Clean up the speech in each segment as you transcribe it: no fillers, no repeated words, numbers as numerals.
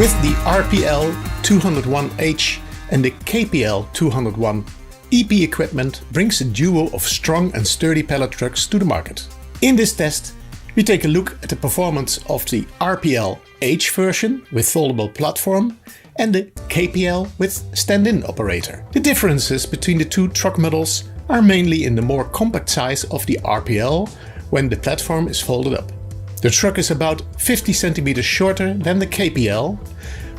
With the RPL201H and the KPL201, EP equipment brings a duo of strong and sturdy pallet trucks to the market. In this test, we take a look at the performance of the RPL-H version with foldable platform and the KPL with stand-in operator. The differences between the two truck models are mainly in the more compact size of the RPL when the platform is folded up. The truck is about 50 cm shorter than the KPL,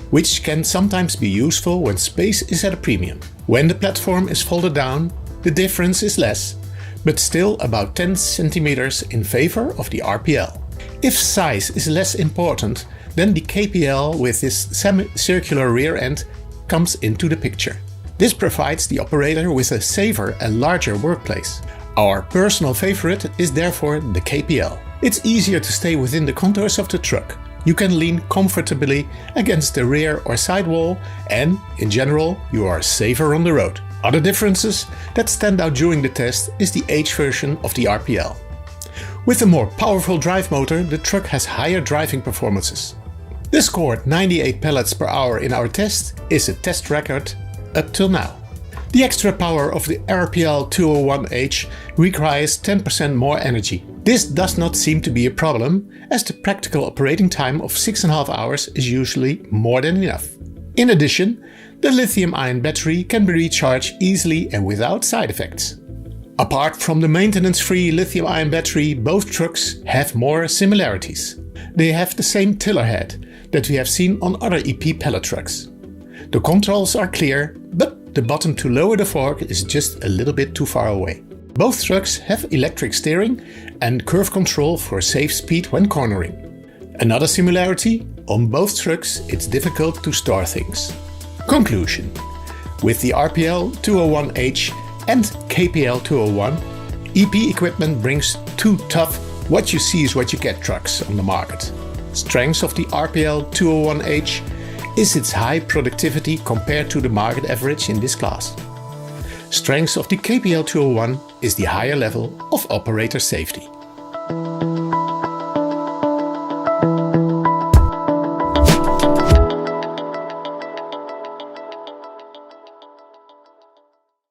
which can sometimes be useful when space is at a premium. When the platform is folded down, the difference is less, but still about 10 cm in favor of the RPL. If size is less important, then the KPL with this semicircular rear end comes into the picture. This provides the operator with a safer and larger workplace. Our personal favorite is therefore the KPL. It's easier to stay within the contours of the truck. You can lean comfortably against the rear or side wall and, in general, you are safer on the road. Other differences that stand out during the test is the H version of the RPL. With a more powerful drive motor, the truck has higher driving performances. The scored 98 pallets per hour in our test is a test record up till now. The extra power of the RPL201H requires 10% more energy. This does not seem to be a problem, as the practical operating time of 6.5 hours is usually more than enough. In addition, the lithium-ion battery can be recharged easily and without side effects. Apart from the maintenance-free lithium-ion battery, both trucks have more similarities. They have the same tiller head that we have seen on other EP pallet trucks. The controls are clear, but the button to lower the fork is just a little bit too far away. Both trucks have electric steering and curve control for safe speed when cornering. Another similarity, on both trucks it's difficult to store things. Conclusion: with the RPL201H and KPL201, EP equipment brings two tough what you see is what you get trucks on the market. Strengths of the RPL201H is its high productivity compared to the market average in this class. Strengths of the KPL201 is the higher level of operator safety.